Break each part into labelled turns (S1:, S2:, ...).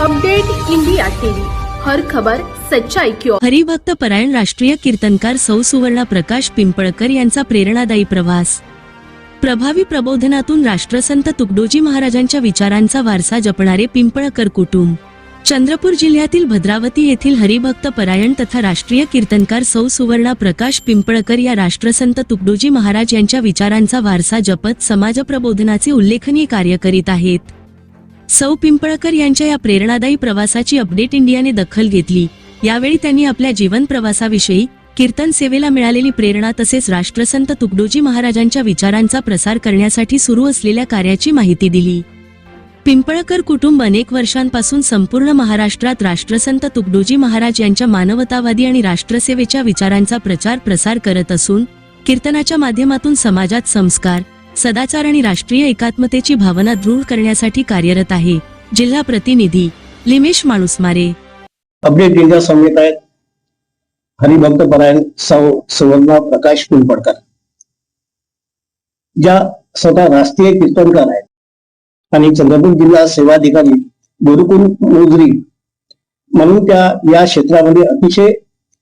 S1: Update India TV, हर खबर सच्चाई की ओर।
S2: हरिभक्त परायण राष्ट्रीय कीर्तनकार सौ सुवर्णा प्रकाश पिंपळकर यांचा प्रेरणादायी प्रवास। प्रभावी प्रबोधनातून राष्ट्रसंत तुकडोजी महाराजांच्या विचारांचा वारसा जपणारे पिंपळकर कुटुंब चंद्रपूर जिल्ह्यातील भद्रावती येथील हरिभक्त परायण तथा राष्ट्रीय कीर्तनकार सौ सुवर्णा प्रकाश पिंपळकर या राष्ट्रसंत तुकडोजी महाराज यांच्या विचारांचा वारसा जपत समाज प्रबोधनाचे उल्लेखनीय कार्य करीत आहेत। सौ पिंपळकर यांच्या या प्रेरणादायी प्रवासाची अपडेट इंडियाने दखल घेतली। यावेळी त्यांनी आपल्या जीवन प्रवासाविषयी, कीर्तन सेवेला मिळालेली प्रेरणा तसेच राष्ट्रसंत तुकडोजी महाराजांच्या विचारांचा प्रसार करण्यासाठी सुरू असलेल्या कार्याची माहिती दिली। पिंपळकर कुटुंब अनेक वर्षांपासून संपूर्ण महाराष्ट्रात राष्ट्रसंत तुकडोजी महाराज यांच्या मानवतावादी आणि राष्ट्रसेवेच्या विचारांचा प्रचार प्रसार करत असून कीर्तनाच्या माध्यमातून समाजात संस्कार, सदाचार आणि राष्ट्रीय एकात्मतेची भावना दृढ करण्यासाठी कार्यरत आहे। जिल्हा प्रतिनिधी लिमेश माणूसमारे।
S3: अपडेट इंडिया समेत आहेत हरिभक्त परायण सौ सुवर्णा प्रकाश पिंपळकर, ज्या स्वतः राष्ट्रीय कीर्तनकार आहेत आणि चंद्रपूर जिल्हा सेवाधिकारी गुरुकुल मोजरी म्हणून त्या या क्षेत्रामध्ये अतिशय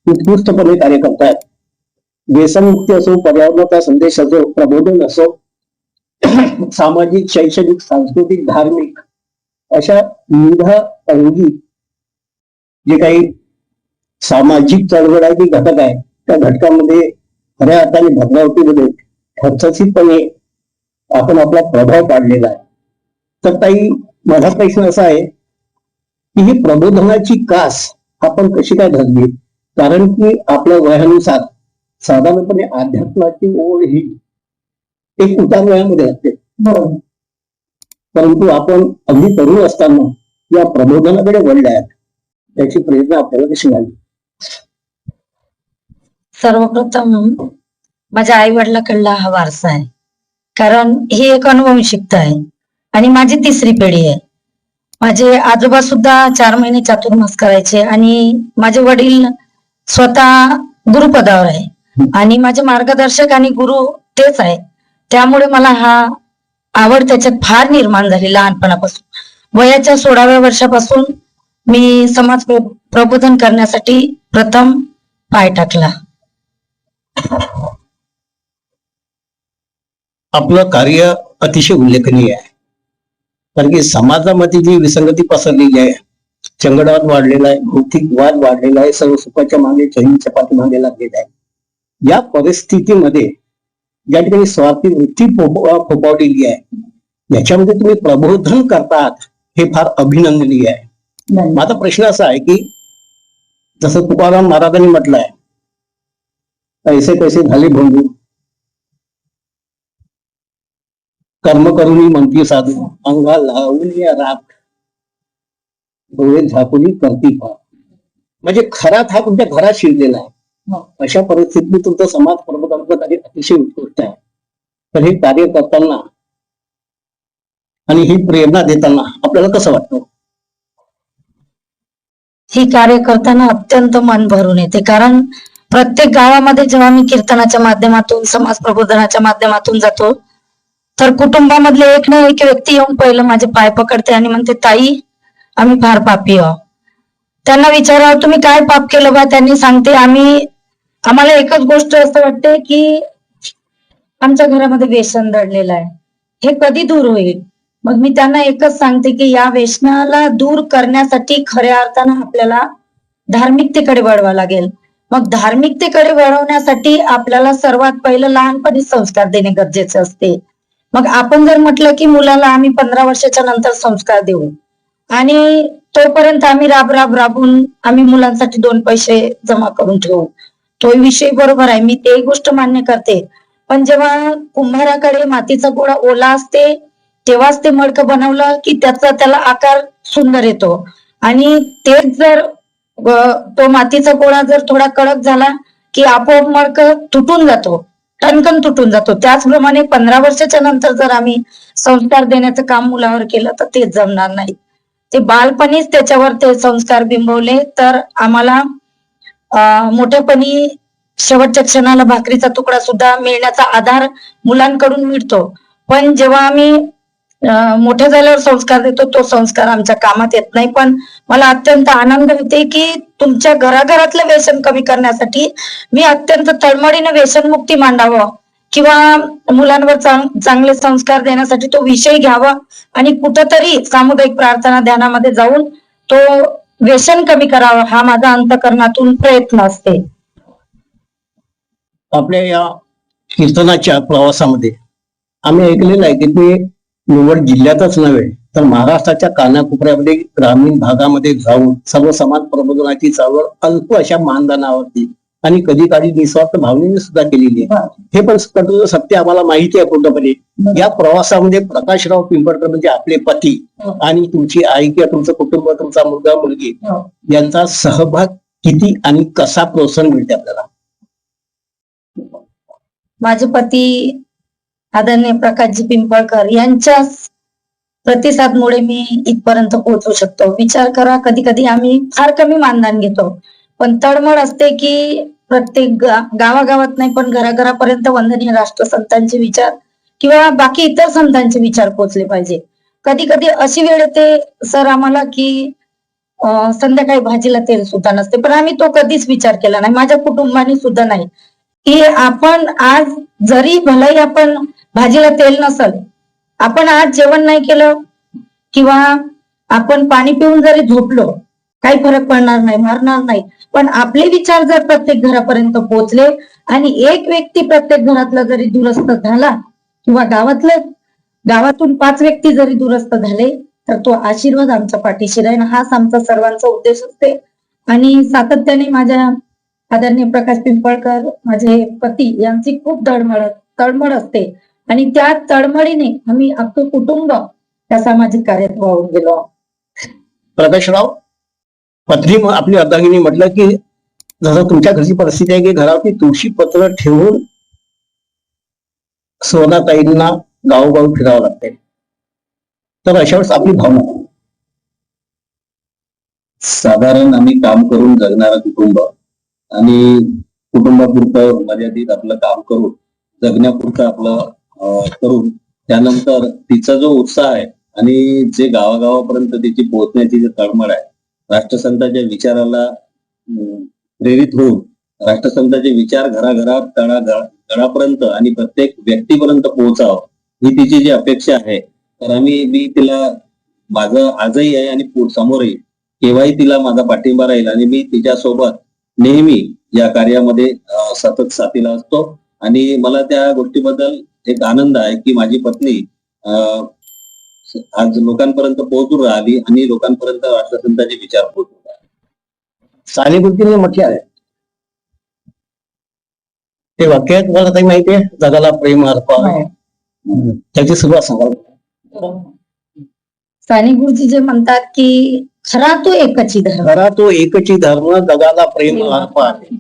S3: उत्कृष्टपणे कार्य करतायत। व्यसनमुक्ती असो, पर्यावरणाचा संदेश असो, प्रबोधन असो, सामाजिक, शैक्षणिक, सांस्कृतिक, धार्मिक अशा विविध अंगी जे काही सामाजिक चळवळाचे घटक आहे त्या घटकामध्ये खऱ्या अर्थाने भद्रावतीमध्ये ठसठसीतपणे आपण आपला प्रभाव पाडलेला आहे। तर ताई, माझा प्रश्न असा आहे की ही प्रबोधनाची कास आपण कशी काय धरली? कारण की आपल्या वयानुसार साधारणपणे अध्यात्माची ओढ ही एक उतार वयामध्ये असते, परंतु आपण अगदी तरुण असताना या प्रबोधनाकडे वळले आहेत, त्याची प्रेरणा आपल्याला कशी झाली?
S4: सर्वप्रथम माझ्या आई वडिलांकडला हा वारसा आहे, कारण ही एक अनुवंशिकता आहे आणि माझी तिसरी पिढी आहे। माझे आजोबा सुद्धा 4 महिने चातुर्मास करायचे आणि माझे वडील स्वतः गुरुपदावर आहे आणि माझे मार्गदर्शक आणि गुरु तेच आहे। त्यामुळे मला हा आवड त्याच्यात फार निर्माण झाली लहानपणापासून। वयाच्या 16व्या वर्षापासून मी समाज प्रबोधन करण्यासाठी प्रथम पाय टाकला।
S3: आपलं कार्य अतिशय उल्लेखनीय आहे, कारण की समाजामध्ये जी विसंगती पसरलेली आहे, चंगडवाद वाढलेला आहे, भौतिक वाद वाढलेला आहे, सर्व सुखाच्या मागे चहीच्या पाठीमागे लागलेला आहे। या परिस्थितीमध्ये ज्या ठिकाणी स्वार्थी वृत्ती फोपावलेली आहे, याच्यामध्ये तुम्ही प्रबोधन करतात हे फार अभिनंदनीय आहे। माझा प्रश्न असा आहे की जसं तुकाराम महाराजांनी म्हटलंय, ऐसे कैसे झाले भंगू, कर्म करुणी म्हणती साधू, अंगा लावून या राख, डोळे झाकुनी करती पाप। म्हणजे खरात हा तुमच्या घरात शिरलेला आहे। अशा परिस्थितीत तुमचं समाज प्रबोधनाचं कार्य अतिशय उत्कृष्ट आहे। तर हे कार्य करताना आणि ही प्रेरणा देताना आपल्याला कसं वाटतं?
S4: ही कार्य करताना अत्यंत मन भरून येते, कारण प्रत्येक गावामध्ये जेव्हा मी कीर्तनाच्या माध्यमातून, समाज प्रबोधनाच्या माध्यमातून जातो तर कुटुंबामधले एक ना एक व्यक्ती येऊन पहिलं माझे पाय पकडते आणि म्हणते, ताई आम्ही फार पापी आहोत। त्यांना विचारावं तुम्ही काय पाप केलं बा? त्यांनी सांगते, आम्हाला एकच गोष्ट असं वाटते की आमच्या घरामध्ये व्यसन दडलेलं आहे, हे कधी दूर होईल? मग मी त्यांना एकच सांगते की या व्यसनाला दूर करण्यासाठी खऱ्या अर्थानं आपल्याला धार्मिकतेकडे वळवा लागेल। मग धार्मिकतेकडे वळवण्यासाठी आपल्याला सर्वात पहिलं लहानपणी संस्कार देणे गरजेचे असते। मग आपण जर म्हटलं की मुलाला आम्ही 15 वर्षाच्या नंतर संस्कार देऊ आणि तोपर्यंत आम्ही राबून आम्ही मुलांसाठी 2 पैसे जमा करून ठेवू, तो विषय बरोबर आहे, मी ते गोष्ट मान्य करते। पण जेव्हा कुंभाराकडे मातीचा गोळा ओला असते तेव्हाच ते मडकं बनवलं की त्याला आकार सुंदर येतो आणि तेच जर तो मातीचा गोळा जर थोडा कडक झाला की आपोआप मडकं तुटून जातो, टणकन तुटून जातो। त्याचप्रमाणे 15 वर्षाच्या नंतर जर आम्ही संस्कार देण्याचं काम मुलावर केलं तर ते जमणार नाही। ते बालपणीच त्याच्यावर ते संस्कार बिंबवले तर आम्हाला मोठेपणी शेवटच्या क्षणाला भाकरीचा तुकडा सुद्धा मिळण्याचा आधार मुलांकडून मिळतो। पण जेव्हा आम्ही मोठे झाल्यावर संस्कार देतो तो संस्कार आमच्या कामात येत नाही. पण मला अत्यंत आनंद होते की तुमच्या घराघरातलं व्यसन कमी करण्यासाठी मी अत्यंत तळमळीने व्यसनमुक्ती मांडावं किंवा मुलांवर चांगले संस्कार देण्यासाठी तो विषय घ्यावा आणि कुठंतरी सामुदायिक प्रार्थना ध्यानामध्ये जाऊन तो व्यसन कमी करावं हा माझा अंतःकरणातून प्रयत्न असते.
S3: आपल्या या कीर्तनाच्या प्रवासामध्ये आम्ही ऐकलेलं आहे की ते निवड जिल्ह्यातच नव्हे तर महाराष्ट्राच्या कानाकोपऱ्यामध्ये ग्रामीण भागामध्ये जाऊन सर्व समाज प्रबोधनाची चळवळ अल्प अशा मानधनावरती आणि कधी काळी निस्वार्थ भावनेने सुद्धा केलेली आहे. हे पण कटू सत्य आम्हाला माहिती आहे पूर्णपणे. या प्रवासामध्ये प्रकाशराव पिंपळकर म्हणजे आपले पती आणि तुमची आई किंवा तुमचं कुटुंब, तुमचा मुलगा मुलगी यांचा सहभाग किती आणि कसा प्रोत्साहन मिळते आपल्याला?
S4: माझे पती आदरणीय प्रकाशजी पिंपळकर यांच्या प्रतिसादमुळे मी इथपर्यंत पोहोचू शकतो. विचार करा, कधी कधी आम्ही फार कमी मानधन घेतो पण तळमळ असते की प्रत्येक गावागावात नाही पण घराघरापर्यंत वंदनीय राष्ट्रसंतांचे विचार किंवा बाकी इतर संतांचे विचार पोहोचले पाहिजे. कधी कधी अशी वेळ येते सर आम्हाला की संध्याकाळी भाजीला तेल सुद्धा नसते, पण आम्ही तो कधीच विचार केला नाही, माझ्या कुटुंबाने सुद्धा नाही, की आपण आज जरी भलाई आपण भाजीला तेल नसल, आपण आज जेवण नाही केलं किंवा आपण पाणी पिऊन जरी झोपलो काही फरक पडणार नाही, मरणार नाही. पण आपले विचार जर प्रत्येक घरापर्यंत पोहोचले आणि एक व्यक्ती प्रत्येक घरातला जरी दुरुस्त झाला किंवा गावातून 5 व्यक्ती जरी दुरुस्त झाले तर तो आशीर्वाद आमच्या पाठीशी राहील, हाच आमचा सर्वांचा उद्देश असते. आणि सातत्याने माझ्या आदरणीय प्रकाश पिंपळकर माझे पती यांची खूप तळमळ असते आणि त्या तळमळीने आम्ही अख्खं कुटुंब त्या सामाजिक कार्यात वाहून गेलो.
S3: प्रकाशराव, पत्नी आपली अर्धांगिनी म्हटलं की जसं तुमच्या घरची परिस्थिती आहे की घरावरती तुळशी पत्र ठेवून सोनाताईंना गावोगाव फिरावं लागते, तर अशा वेळेस आपली भावना?
S5: साधारण आम्ही काम करून जगणारं कुटुंब आणि कुटुंबापुरतं मर्यादित आपलं काम करून जगण्यापुरतं आपलं करून त्यानंतर तिचा जो उत्साह आहे आणि जे गावागावापर्यंत तिची पोहोचण्याची जी तळमळ आहे, राष्ट्रसंतांच्या विचाराला प्रेरित होऊन राष्ट्रसंतांचे विचार घराघरात तळापर्यंत आणि प्रत्येक व्यक्तीपर्यंत पोहोचावं ही तिची जी अपेक्षा आहे. तर मी तिला माझं आजही आहे आणि समोरही केव्हाही तिला माझा पाठिंबा राहील आणि मी तिच्यासोबत नेहमी या कार्यामध्ये सतत साथीला असतो. आणि मला त्या गोष्टीबद्दल एक आनंद आहे की माझी पत्नी आज लोकांपर्यंत पोहोचून राहिली आणि लोकांपर्यंत राष्ट्रसंतांचे विचार पोहोचून राहिले.
S3: सानेगुरुजींनी म्हटले आहे ते वाक्य तुम्हाला काही माहिती आहे, जगाला प्रेम अर्पण, त्याची सुरुवात सांगा.
S4: साने गुरुजी जे म्हणतात की खरा तो एकची
S3: धर्म जगाला प्रेम अर्पण,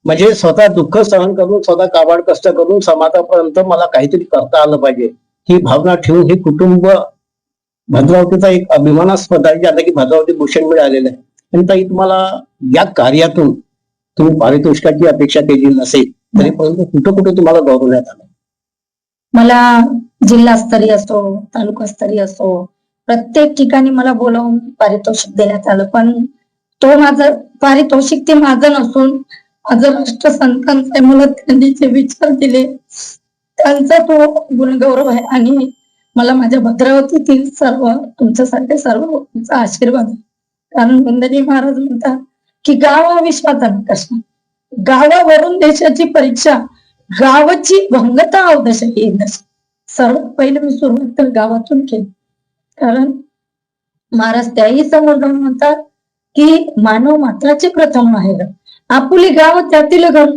S3: म्हणजे स्वतः दुःख सहन करून स्वतः काबाड कष्ट करून समाजापर्यंत मला काहीतरी करता आलं पाहिजे ही भावना ठेवून हे कुटुंब भद्रावतीचा एक अभिमानास्पद आहे. आता की भद्रावती भूषण मिळालेलं आहे आणि ताई तुम्हाला या कार्यातून तुम्ही पारितोषिकाची अपेक्षा केली नसेल तरी परंतु कुठं कुठे तुम्हाला गौरवण्यात आलं?
S4: मला जिल्हास्तरीय असो तालुकास्तरीय असो प्रत्येक ठिकाणी मला बोलावून पारितोषिक देण्यात आलं, पण तो माझं पारितोषिक ते माझं नसून माझं राष्ट्रसंतांचे मला त्यांनी जे विचार दिले त्यांचा तो गुणगौरव आहे. आणि मला माझ्या भद्रावतीतील तुमच्यासारखे सर्व लोकांचा आशीर्वाद आहे. कारण वंदनीय महाराज म्हणतात की गाव विश्वाचा नकाश, गावावरून देशाची परीक्षा, गावाची भंगता अवदशा येईल. सर्वात पहिले मी सुरुवात तर गावातून केली, कारण महाराज त्याही समोर जाऊन म्हणतात की मानव मात्राचे प्रथम आहे, आपुली गाव त्यातील घर,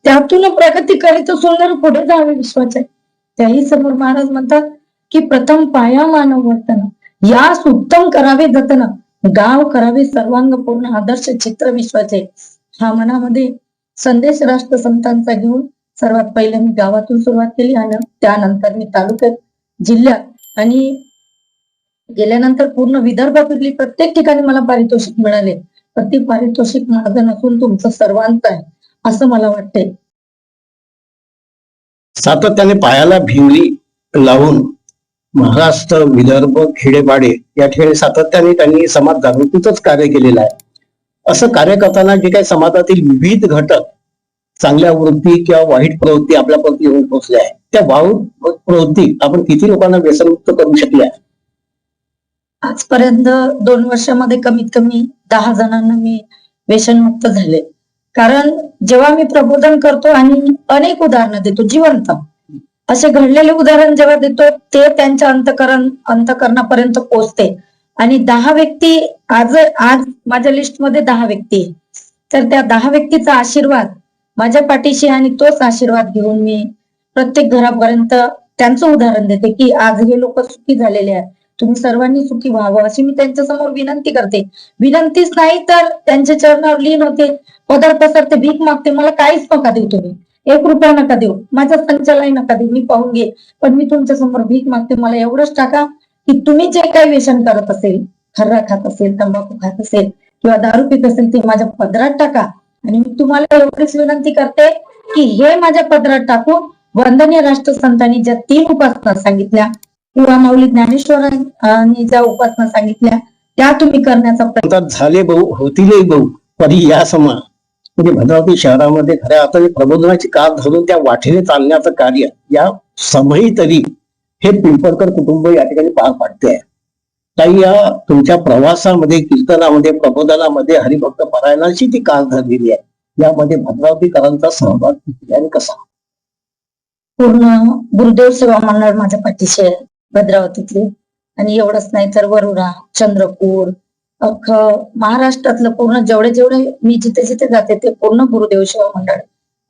S4: त्यातून प्रगती करीत सुंदर पुढे जावे विश्वाचे. त्याही समोर महाराज म्हणतात की प्रथम पाया मानव वर्तन, यास उत्तम करावे जतन, गाव करावे सर्वांग पूर्ण आदर्श चित्र विश्वाचे. हा मनामध्ये संदेश राष्ट्रसंतांचा घेऊन सर्वात पहिले मी गावातून सुरुवात केली आणि त्यानंतर मी तालुक्यात, जिल्ह्यात आणि गेल्यानंतर पूर्ण विदर्भातली प्रत्येक ठिकाणी मला पारितोषिक मिळाले. पण ती पारितोषिक माझं नसून तुमचं सर्वांचं आहे असं मला वाटतंय.
S3: सातत्याने पायाला भिंगरी लावून महाराष्ट्र, विदर्भ, खेडेपाडे या ठिकाणी सातत्याने त्यांनी समाज जागृतीचंच कार्य केलेलं आहे. असं कार्य करताना जे काही समाजातील विविध घटक चांगल्या वृत्ती किंवा वाईट प्रवृत्ती आपल्यापर्यंत येऊन पोहोचल्या आहेत, त्या वाईट प्रवृत्ती आपण किती लोकांना व्यसनमुक्त करू शकल्या?
S4: आजपर्यंत 2 वर्षामध्ये कमीत कमी 10 जणांना मी व्यसनमुक्त झाले. कारण जेव्हा मी प्रबोधन करतो आणि अनेक उदाहरणं देतो जिवंत, असे घडलेले उदाहरण जेव्हा देतो ते त्यांच्या अंतकरणापर्यंत पोहोचते. आणि 10 व्यक्ती आज माझ्या लिस्टमध्ये 10 व्यक्ती आहे. तर त्या 10 व्यक्तीचा आशीर्वाद माझ्या पाठीशी आणि तोच आशीर्वाद घेऊन मी प्रत्येक घरापर्यंत त्यांचं उदाहरण देते की आज हे लोक सुखी झालेले आहेत, तुम्ही सर्वांनी सुखी व्हावं अशी मी त्यांच्या समोर विनंती करते. विनंतीच नाही तर त्यांच्या चरणावर लीन होते. पदार्थासारखे भीक मागते, मला काहीच नका देऊ, तुम्ही 1 रुपया नका देऊ, माझ्या संचालाही नका देऊ, मी पाहून घे, पण मी तुमच्या समोर भीक मागते, मला एवढंच टाका की तुम्ही जे काही व्यसन करत असेल, खर्रा खात असेल, तंबाखू खात असेल किंवा दारू पित असेल ते माझ्या पदरात टाका. आणि मी तुम्हाला एवढीच विनंती करते की हे माझ्या पदरात टाकून वंदनीय राष्ट्रसंतांनी ज्या 3 उपासना सांगितल्या किंवा माऊली ज्ञानेश्वरांनी ज्या उपासना सांगितल्या त्या तुम्ही करण्याचा
S3: म्हणतात झाले बहु होतीलही बहु परी या समा. म्हणजे भद्रावती शहरामध्ये खऱ्या अर्थाने प्रबोधनाची कार धरून त्या वाटेने चालण्याचं कार्य या समयी तरी हे पिंपळकर कुटुंब या ठिकाणी पार पाडते आहे. ताई, या तुमच्या प्रवासामध्ये, कीर्तनामध्ये, प्रबोधनामध्ये हरिभक्त पारायणाची ती कार धरलेली आहे. यामध्ये भद्रावतीकरांचा सहभाग किती आणि कसा?
S4: पूर्ण गुरुदेव सेवा मंडळ माझ्या पाठीशी आहे भद्रावतीतले. आणि एवढंच नाही तर वरुडा, चंद्रपूर, महाराष्ट्रातलं पूर्ण जेवढे मी जिथे जाते ते पूर्ण गुरुदेव सेवा मंडळ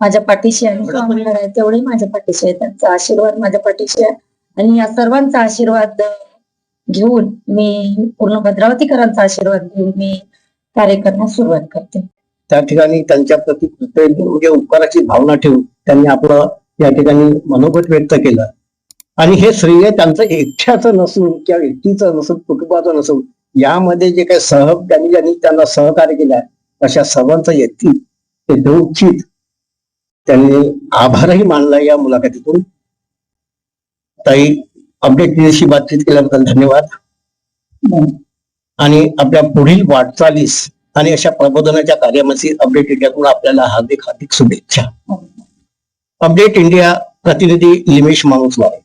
S4: माझ्या पाठीशी आहे. सेवा मंडळ आहे तेवढे माझ्या पाठीशी आहे, त्यांचा आशीर्वाद माझ्या पाठीशी आहे. आणि या सर्वांचा आशीर्वाद घेऊन मी पूर्ण भद्रावतीकरांचा आशीर्वाद घेऊन मी कार्य करण्यास सुरुवात करते.
S3: त्या ठिकाणी त्यांच्या प्रति म्हणजे उपकाराची भावना ठेवून त्यांनी आपलं या ठिकाणी मनोगत व्यक्त केलं. आणि हे श्रेय त्यांचं एकट्याचं नसून किंवा व्यक्तीचं नसून, कुटुंबाचं नसून, यामध्ये जे काही ज्यांनी त्यांना सहकार्य केलं आहे अशा सर्वांचं येतील ते देऊचित त्यांनी आभारही मानला या मुलाखतीतून. ताई, अपडेट बातचीत केल्याबद्दल धन्यवाद. आणि आपल्या पुढील वाटचालीस आणि अशा प्रबोधनाच्या कार्यामध्ये अपडेट इंडियाकडून आपल्याला हार्दिक शुभेच्छा. अपडेट इंडिया प्रतिनिधी लिमेश माणूसवारे.